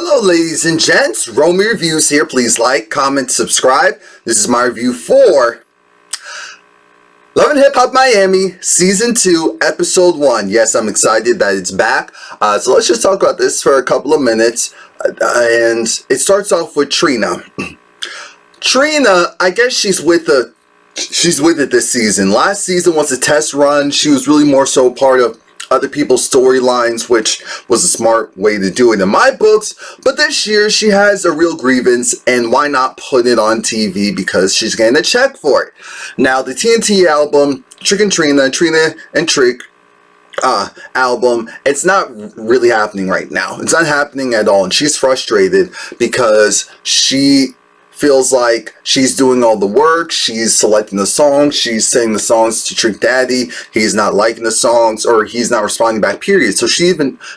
Hello ladies and gents, Romie Reviews here. Please like, comment, subscribe. This is my review for Love and Hip Hop Miami Season 2 Episode 1. Yes, I'm excited that it's back. So let's just talk about this for a couple of minutes. And it starts off with Trina. Trina, I guess she's with it this season. Last season was a test run. She was really more so part of other people's storylines, which was a smart way to do it in my books. But this year she has a real grievance, and why not put it on TV because she's getting a check for it. Now the TNT album, Trick and Trina, Trina and Trick album, it's not really happening right now. It's not happening at all, and she's frustrated because she feels like she's doing all the work, she's selecting the songs, she's sending the songs to Trick Daddy, he's not liking the songs, or he's not responding back, period. So she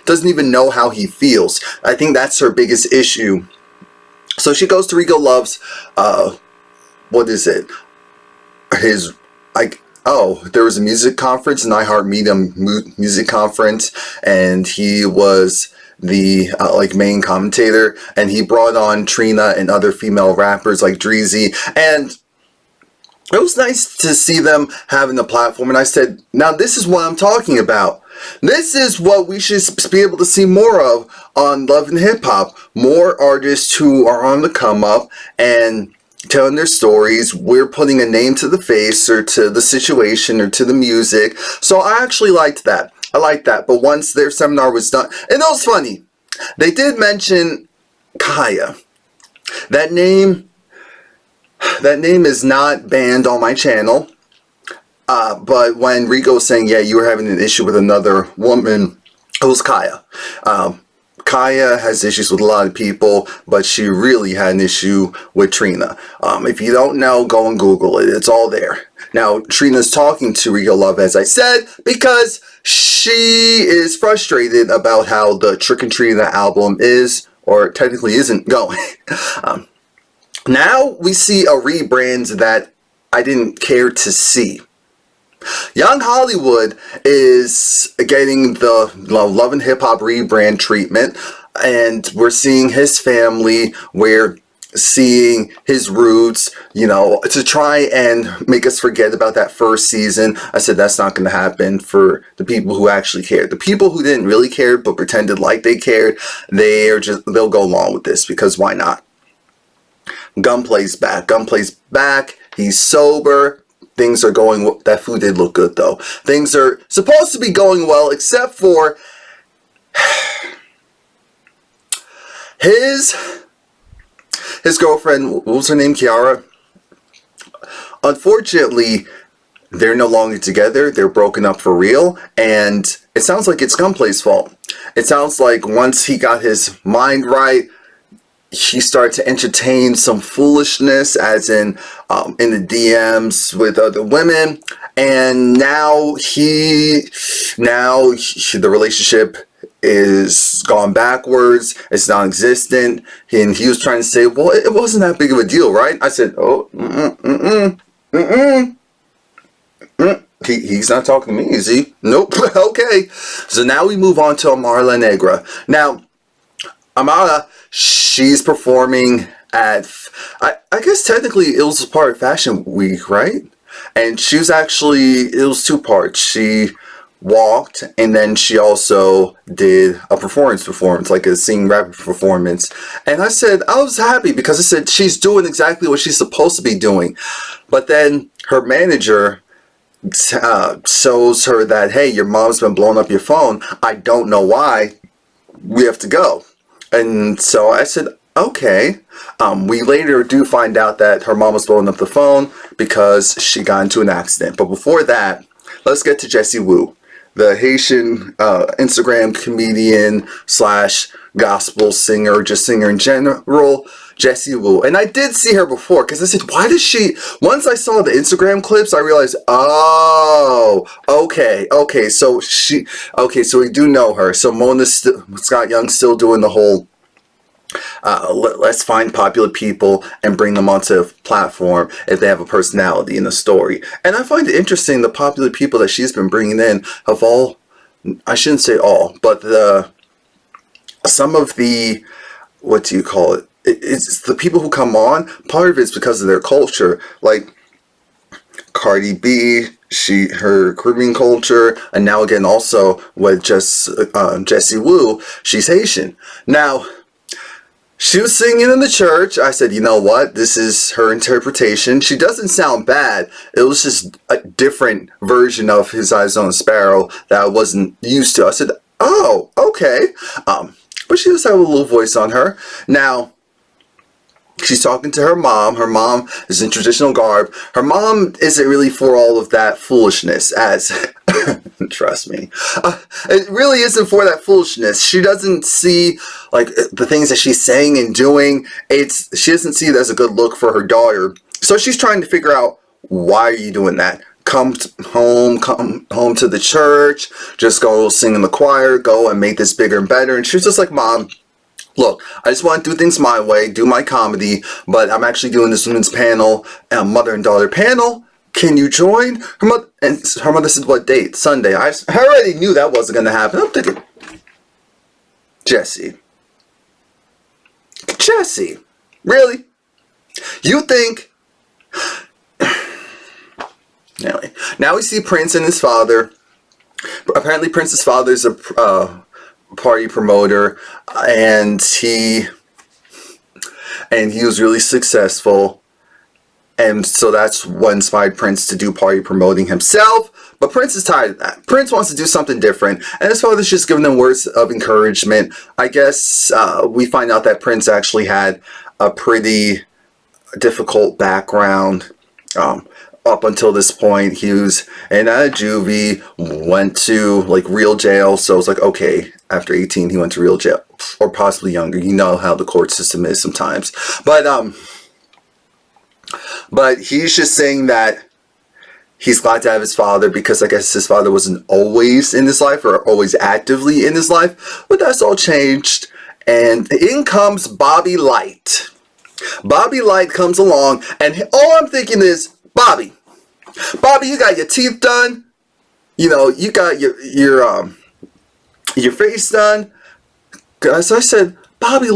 doesn't even know how he feels. I think that's her biggest issue. So she goes to Rico Love's, what is it? His, like, oh, there was a music conference, an iHeartMedia music conference, and he was the main commentator, and he brought on Trina and other female rappers like Dreezy, and it was nice to see them having a platform. And I said, now this is what I'm talking about. This is what we should be able to see more of on Love and Hip Hop. More artists who are on the come up and telling their stories. We're putting a name to the face or to the situation or to the music. So I actually liked that. I like that. But once their seminar was done, and that was funny, they did mention Kaya. That name is not banned on my channel. But when Rico was saying, yeah, you were having an issue with another woman, it was Kaya. Kaya has issues with a lot of people, but she really had an issue with Trina. If you don't know, go and Google it. It's all there. Now, Trina's talking to Rico Love, as I said, because she is frustrated about how the Trick and Trina album is, or technically isn't, going. Now we see a rebrand that I didn't care to see. Young Hollywood is getting the Love and Hip Hop rebrand treatment, and we're seeing his family, we're seeing his roots, you know, to try and make us forget about that first season. I said that's not going to happen for the people who actually cared. The people who didn't really care but pretended like they cared, they'll go along with this because why not? Gunplay's back. Gunplay's back. He's sober. Things are going, that food did look good though. Things are supposed to be going well, except for his girlfriend, what was her name, Kiara? Unfortunately, they're no longer together. They're broken up for real, and it sounds like it's Gunplay's fault. It sounds like once he got his mind right, he started to entertain some foolishness, as in the DMs with other women, and now the relationship is gone backwards. It's non-existent, and he was trying to say, well, it wasn't that big of a deal, right? I said, oh, he's not talking to me, is he? Nope. Okay, so now we move on to Amara La Negra. Now Amara, she's performing at, I guess technically it was part of Fashion Week, right? And she was actually, it was two parts. She walked, and then she also did a performance, like a singing rap performance. And I said, I was happy because I said she's doing exactly what she's supposed to be doing. But then her manager shows her that, hey, your mom's been blowing up your phone. I don't know why. We have to go. And so I said, okay. We later do find out that her mom was blowing up the phone because she got into an accident. But before that, let's get to Jessie Woo, the Haitian Instagram comedian / gospel singer, just singer in general, Jessie Woo. And I did see her before because I said, why does she, once I saw the Instagram clips, I realized, oh, okay, so we do know her. So Mona Scott Young's still doing the whole, let's find popular people and bring them onto a platform if they have a personality in a story. And I find it interesting, the popular people that she's been bringing in have all, I shouldn't say all, but some of the what do you call it? It's the people who come on. Part of it's because of their culture. Like Cardi B, her Caribbean culture, and now again also with Jessie Woo, she's Haitian. Now, she was singing in the church. I said, you know what? This is her interpretation. She doesn't sound bad. It was just a different version of His Eyes on a Sparrow that I wasn't used to. I said, oh, okay. But she does have a little voice on her. Now, she's talking to her mom. Her mom is in traditional garb. Her mom isn't really for all of that foolishness, as trust me. It really isn't for that foolishness. She doesn't see like the things that she's saying and doing. She doesn't see it as a good look for her daughter. So she's trying to figure out, why are you doing that? Come home to the church, just go sing in the choir, go and make this bigger and better. And she was just like, Mom, look, I just want to do things my way, do my comedy, but I'm actually doing this women's panel, mother and daughter panel. Can you join? Her mother said, what date? Sunday. I already knew that wasn't going to happen. I'm thinking, Jessie, really? You think? Anyway, now we see Prince and his father. Apparently, Prince's father is a party promoter, and he was really successful, and so that's what inspired Prince to do party promoting himself. But Prince is tired of that. Prince wants to do something different, and his father's just giving him words of encouragement. I guess we find out that Prince actually had a pretty difficult background. Up until this point, he was in a juvie, went to like real jail. So it's like, okay, after 18, he went to real jail, or possibly younger. You know how the court system is sometimes. But he's just saying that he's glad to have his father, because I guess his father wasn't always in his life or always actively in his life. But that's all changed, and in comes Bobby Light. Bobby Light comes along, and all I'm thinking is, Bobby, you got your teeth done. You know, you got your face done. As I said, Bobby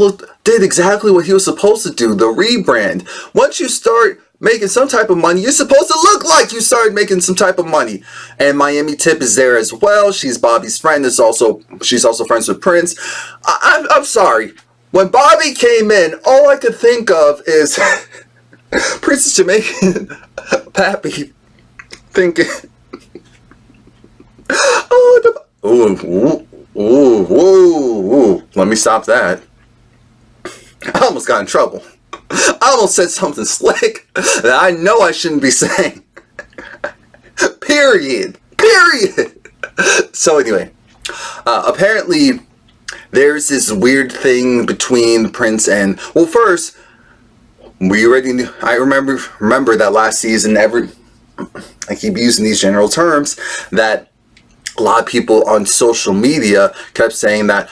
did exactly what he was supposed to do, the rebrand. Once you start making some type of money, you're supposed to look like you started making some type of money. And Miami Tip is there as well. She's Bobby's friend. She's also friends with Prince. I'm sorry. When Bobby came in, all I could think of is Prince's Jamaican Pappy thinking, ooh, let me stop that. I almost got in trouble. I almost said something slick that I know I shouldn't be saying. Period. So anyway, apparently there's this weird thing between Prince and, well, first, we already knew, I remember that last season, I keep using these general terms, that a lot of people on social media kept saying that,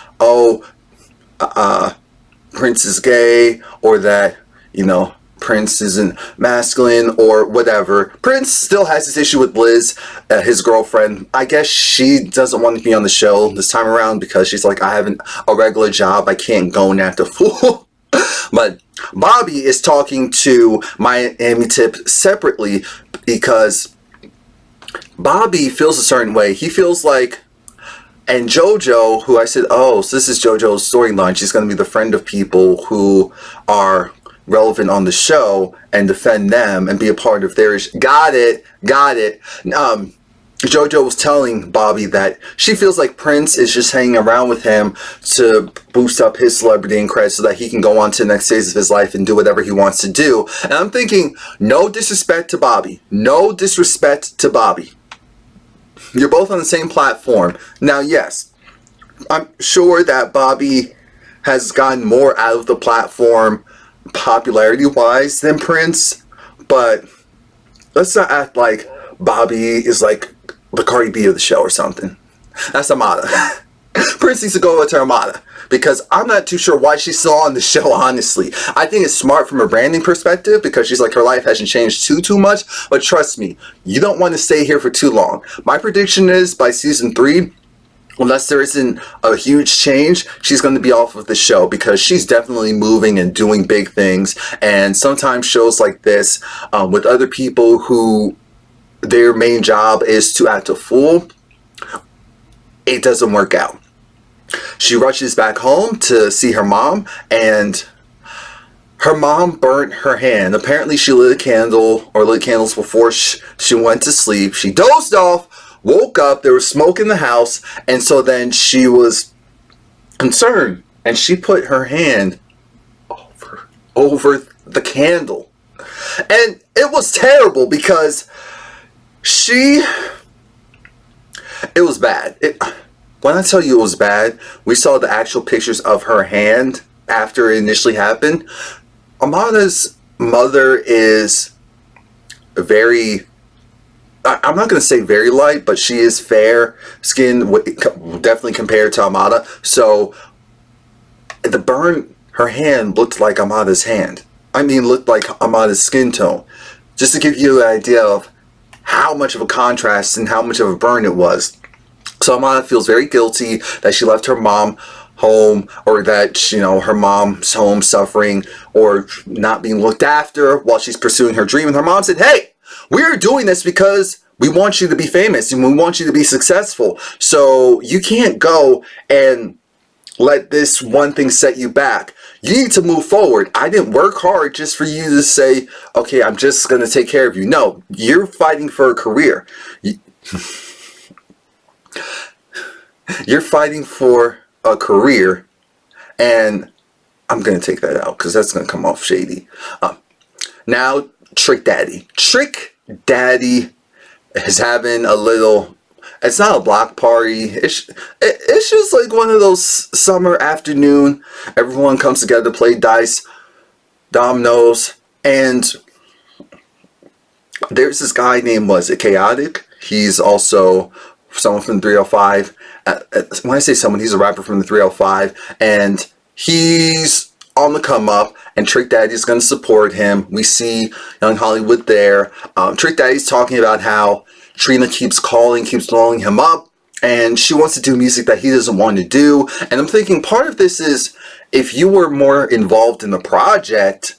Prince is gay, or that, you know, Prince isn't masculine, or whatever. Prince still has this issue with Liz, his girlfriend. I guess she doesn't want to be on the show this time around because she's like, I have a regular job, I can't go and act a fool. But Bobby is talking to Miami Tip separately because Bobby feels a certain way. He feels like, and JoJo, who I said, so this is JoJo's storyline. She's going to be the friend of people who are relevant on the show and defend them and be a part of their issue. Got it. JoJo was telling Bobby that she feels like Prince is just hanging around with him to boost up his celebrity and cred so that he can go on to the next phase of his life and do whatever he wants to do. And I'm thinking, no disrespect to Bobby. You're both on the same platform. Now, yes, I'm sure that Bobby has gotten more out of the platform popularity-wise than Prince, but let's not act like Bobby is like the Cardi B of the show or something. That's Amara. Prince needs to go over to Amara, because I'm not too sure why she's still on the show, honestly. I think it's smart from a branding perspective, because she's like, her life hasn't changed too much, but trust me, you don't want to stay here for too long. My prediction is by season 3, unless there isn't a huge change, she's going to be off of the show, because she's definitely moving and doing big things. And sometimes shows like this, with other people who their main job is to act a fool, it doesn't work out. She rushes back home to see her mom, and her mom burnt her hand. Apparently she lit a candle, or lit candles before she went to sleep. She dozed off, woke up, there was smoke in the house, and so then she was concerned, and she put her hand over the candle. And it was terrible, because it was bad. When I tell you it was bad, we saw the actual pictures of her hand after it initially happened. Amara's mother is very, I'm not going to say very light, but she is fair skinned, definitely compared to Amara. So the burn, her hand looked like Amara's hand. I mean, looked like Amara's skin tone. Just to give you an idea of how much of a contrast and how much of a burn it was. So Amara feels very guilty that she left her mom home, or that, you know, her mom's home suffering or not being looked after while she's pursuing her dream. And her mom said, hey, we're doing this because we want you to be famous and we want you to be successful. So you can't go and let this one thing set you back. You need to move forward. I didn't work hard just for you to say, okay, I'm just going to take care of you. No, you're fighting for a career. You're fighting for a career, and I'm going to take that out because that's going to come off shady. Now, Trick Daddy. Trick Daddy is having a little, it's not a block party. It's just like one of those summer afternoon. Everyone comes together, play dice, dominoes, and there's this guy named, was it Chaotic? He's also someone from the 305. When I say someone, he's a rapper from the 305, and he's on the come up, and Trick Daddy's going to support him. We see Young Hollywood there. Trick Daddy's talking about how Trina keeps calling him up, and she wants to do music that he doesn't want to do. And I'm thinking part of this is, if you were more involved in the project,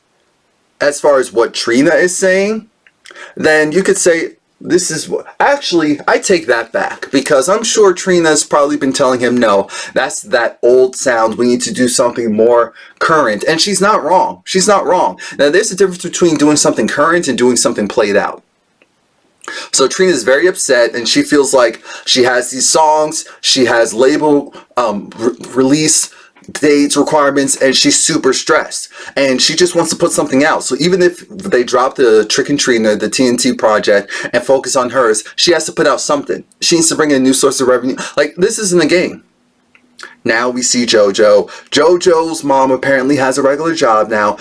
as far as what Trina is saying, then you could say, this is what, actually, I take that back, because I'm sure Trina's probably been telling him, no, that's that old sound. We need to do something more current. And she's not wrong. She's not wrong. Now, there's a difference between doing something current and doing something played out. So Trina's very upset, and she feels like she has these songs, she has label release dates, requirements, and she's super stressed, and she just wants to put something out. So even if they drop the Trick and Trina, the TNT project, and focus on hers, she has to put out something. She needs to bring in a new source of revenue. Like, this isn't a game. Now we see JoJo. JoJo's mom apparently has a regular job now.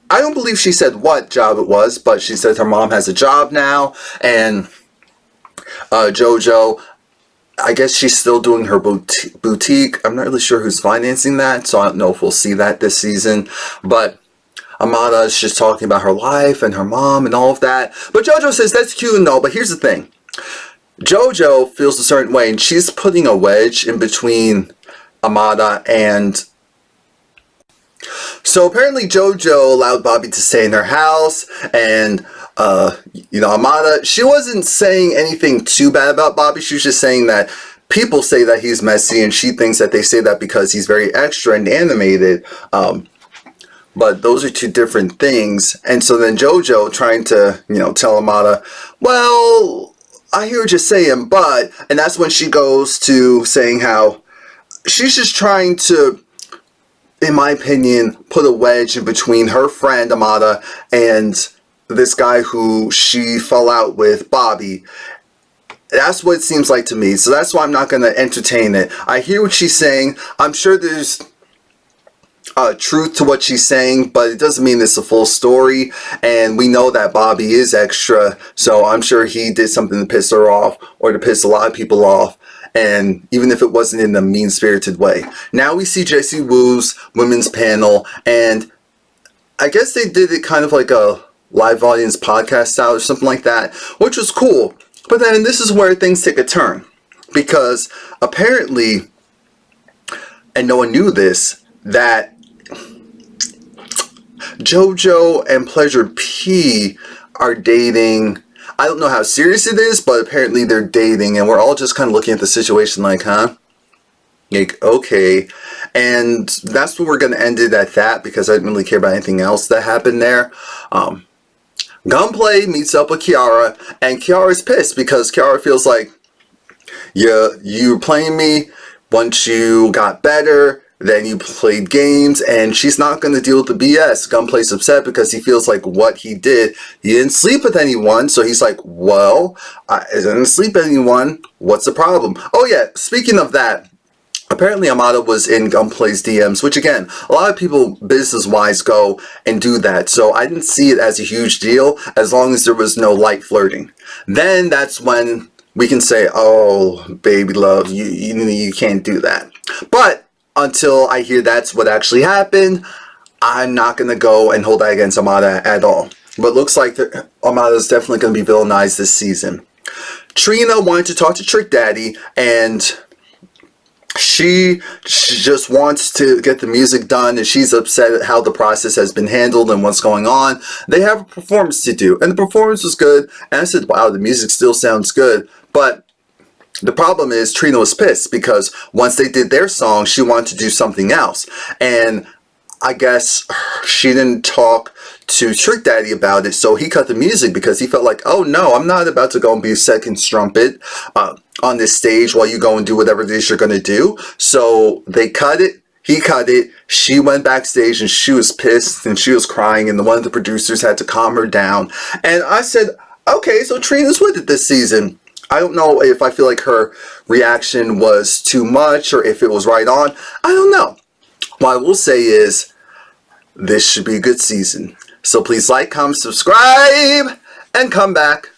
I don't believe she said what job it was, but she said her mom has a job now, and JoJo, I guess she's still doing her boutique. I'm not really sure who's financing that, so I don't know if we'll see that this season. But Amara is just talking about her life and her mom and all of that. But JoJo says that's cute and all, but here's the thing. JoJo feels a certain way, and she's putting a wedge in between Amara and... So apparently JoJo allowed Bobby to stay in her house, and you know, Amara, she wasn't saying anything too bad about Bobby. She was just saying that people say that he's messy, and she thinks that they say that because he's very extra and animated. But those are two different things. And so then JoJo trying to, you know, tell Amara, well, I hear what you're saying, but, and that's when she goes to saying how she's just trying to, in my opinion, put a wedge in between her friend Amara and this guy who she fell out with, Bobby. That's what it seems like to me. So that's why I'm not going to entertain it. I hear what she's saying. I'm sure there's truth to what she's saying, but it doesn't mean it's a full story. And we know that Bobby is extra, so I'm sure he did something to piss her off, or to piss a lot of people off. And even if it wasn't in a mean-spirited way. Now we see Jessie Woo's women's panel, and I guess they did it kind of like a live audience podcast style or something like that, which was cool. But then this is where things take a turn. because apparently, and no one knew this, that JoJo and Pleasure P are dating. I don't know how serious it is, but apparently they're dating, and we're all just kind of looking at the situation like, huh? Like, okay. And that's what we're going to end it at that, because I didn't really care about anything else that happened there. Gunplay meets up with Kiara, and Kiara's pissed because Kiara feels like, yeah, you were playing me. Once you got better, then you played games, and she's not going to deal with the BS. Gunplay's upset because he feels like what he did, he didn't sleep with anyone, so he's like, well, I didn't sleep with anyone, what's the problem? Oh yeah, speaking of that, apparently Amara was in Gunplay's DMs, which again, a lot of people business-wise go and do that, so I didn't see it as a huge deal as long as there was no light flirting. Then that's when we can say, oh, baby love, you can't do that. But until I hear that's what actually happened, I'm not going to go and hold that against Amara at all. But it looks like Amara is definitely going to be villainized this season. Trina wanted to talk to Trick Daddy, and she just wants to get the music done, and she's upset at how the process has been handled and what's going on. They have a performance to do, and the performance was good, and I said, wow, the music still sounds good, but the problem is Trina was pissed because once they did their song, she wanted to do something else. And I guess she didn't talk to Trick Daddy about it, so he cut the music because he felt like, oh no, I'm not about to go and be a second strumpet on this stage while you go and do whatever it is you're going to do. So they cut it. He cut it. She went backstage and she was pissed and she was crying, and one of the producers had to calm her down. And I said, okay, so Trina's with it this season. I don't know if I feel like her reaction was too much or if it was right on. I don't know. What I will say is this should be a good season. So please like, comment, subscribe, and come back.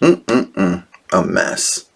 A mess.